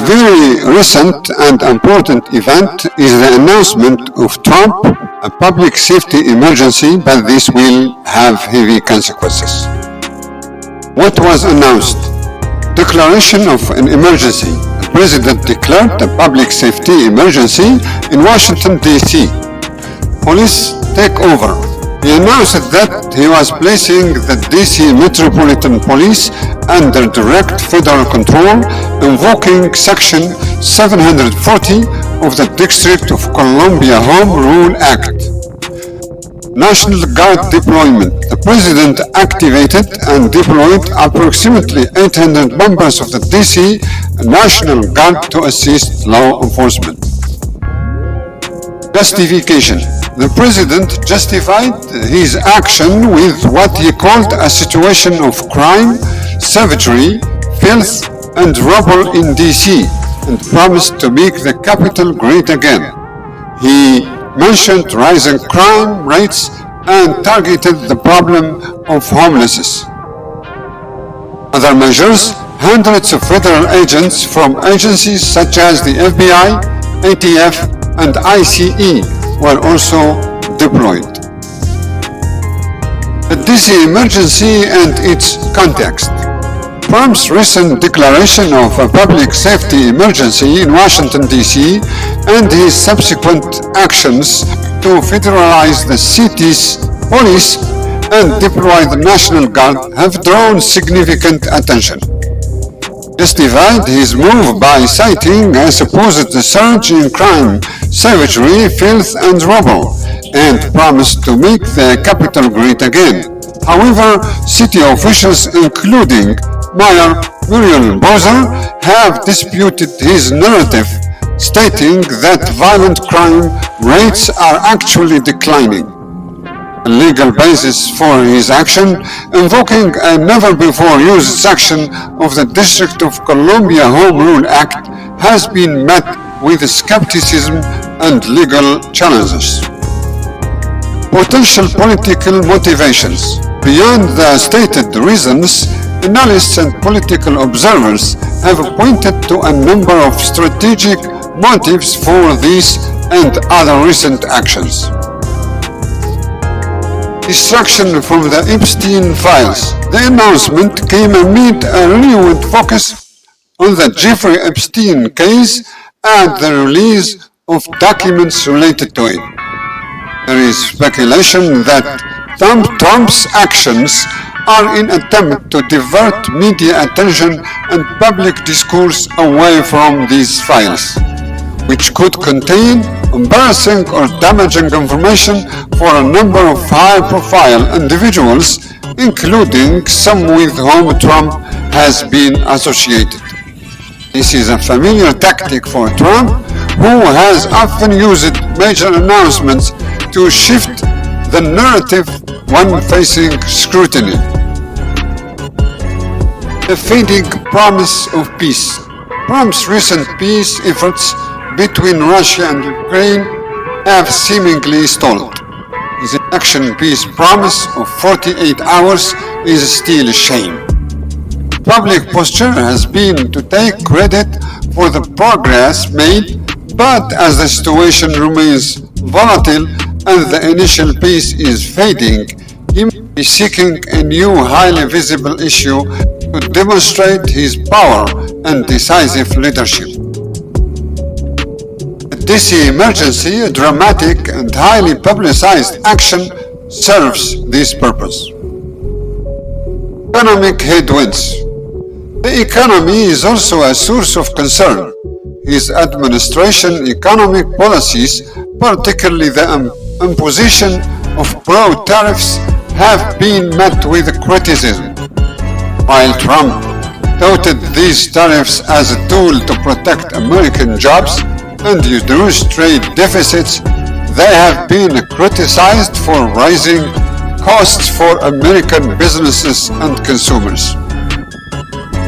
very recent and important event is the announcement of Trump, a public safety emergency, but this will have heavy consequences. What was announced? Declaration of an emergency. The president declared a public safety emergency in Washington, D.C. Police take over. He announced that he was placing the D.C. Metropolitan Police under direct federal control, invoking Section 740 of the District of Columbia Home Rule Act. National Guard deployment. The president activated and deployed approximately 800 members of the D.C. National Guard to assist law enforcement. Justification. The president justified his action with what he called a situation of crime, savagery, filth, and rubble in D.C. and promised to make the capital great again. He mentioned rising crime rates and targeted the problem of homelessness. Other measures, hundreds of federal agents from agencies such as the FBI, ATF, and ICE were also deployed. The D.C. emergency and its context. Trump's recent declaration of a public safety emergency in Washington, D.C. and his subsequent actions to federalize the city's police and deploy the National Guard have drawn significant attention. Justified his move by citing a supposed surge in crime, savagery, filth, and rubble, and promised to make the capital great again. However, city officials, including Mayor Muriel Bowser, have disputed his narrative, stating that violent crime rates are actually declining. A legal basis for his action, invoking a never-before-used section of the District of Columbia Home Rule Act, has been met with skepticism and legal challenges. Potential political motivations. Beyond the stated reasons, analysts and political observers have pointed to a number of strategic motives for these and other recent actions. Distraction from the Epstein files. The announcement came amid a renewed focus on the Jeffrey Epstein case and the release of documents related to it. There is speculation that Trump's actions are in an attempt to divert media attention and public discourse away from these files, which could contain embarrassing or damaging information for a number of high-profile individuals, including some with whom Trump has been associated. This is a familiar tactic for Trump, who has often used major announcements to shift the narrative when facing scrutiny. The fading promise of peace. Trump's recent peace efforts between Russia and Ukraine have seemingly stalled. His election peace promise of 48 hours is still a shame. Public posture has been to take credit for the progress made, but as the situation remains volatile and the initial peace is fading, he may be seeking a new highly visible issue to demonstrate his power and decisive leadership. The D.C. emergency, a dramatic and highly publicized action, serves this purpose. Economic headwinds. The economy is also a source of concern. His administration's economic policies, particularly the imposition of broad tariffs, have been met with criticism. While Trump touted these tariffs as a tool to protect American jobs and reduce trade deficits, they have been criticized for rising costs for American businesses and consumers.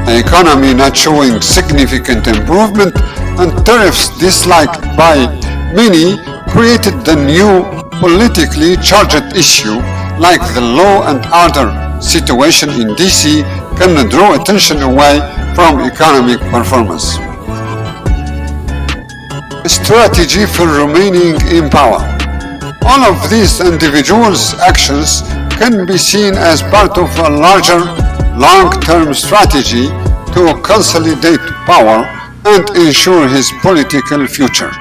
An economy not showing significant improvement and tariffs disliked by many created the new politically charged issue, like the law and order situation in D.C. can draw attention away from economic performance. strategy for remaining in power. All of these individuals' actions can be seen as part of a larger long-term strategy to consolidate power and ensure his political future.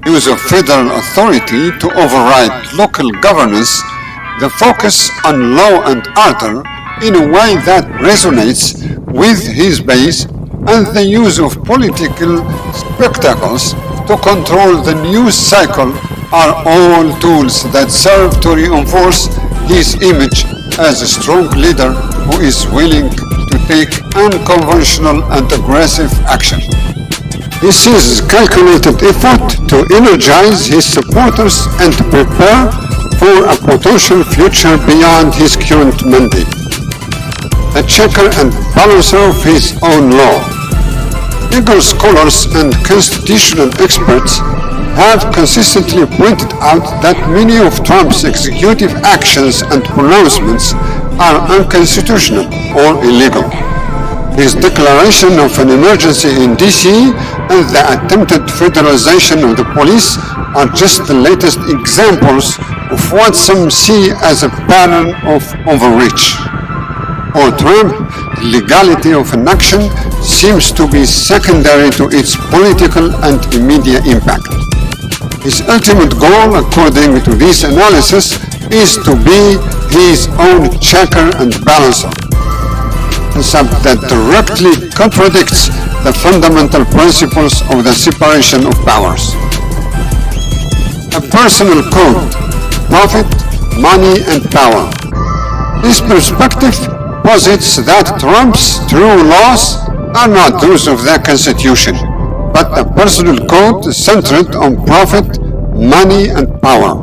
Use of federal authority to override local governance, the focus on law and order in a way that resonates with his base, and the use of political spectacles to control the news cycle are all tools that serve to reinforce his image as a strong leader who is willing to take unconventional and aggressive action. This is a calculated effort to energize his supporters and prepare for a potential future beyond his current mandate. A checker and balancer of his own law. Legal scholars and constitutional experts have consistently pointed out that many of Trump's executive actions and pronouncements are unconstitutional or illegal. His declaration of an emergency in DC and the attempted federalization of the police are just the latest examples of what some see as a pattern of overreach. For Trump, the legality of an action seems to be secondary to its political and media impact. His ultimate goal, according to this analysis, is to be his own checker and balancer, concept that directly contradicts the fundamental principles of the separation of powers. A personal code, profit, money, and power. This perspective posits that Trump's true laws are not those of the Constitution, but a personal code centered on profit, money, and power.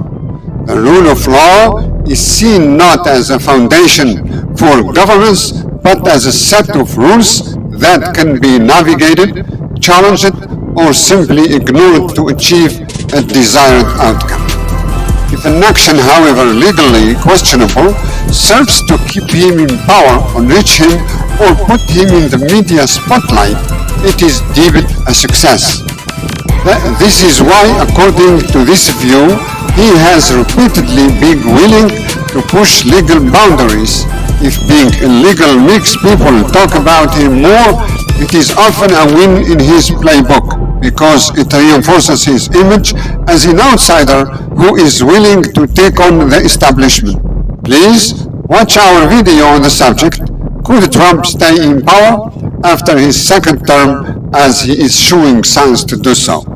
The rule of law is seen not as a foundation for governance, but as a set of rules that can be navigated, challenged, or simply ignored to achieve a desired outcome. If an action, however legally questionable, serves to keep him in power, enrich him, or put him in the media spotlight, it is deemed a success. This is why, according to this view, he has repeatedly been willing to push legal boundaries. If being illegal makes people talk about him more, it is often a win in his playbook because it reinforces his image as an outsider who is willing to take on the establishment. Please watch our video on the subject, Could Trump stay in power after his second term, as he is showing signs to do so?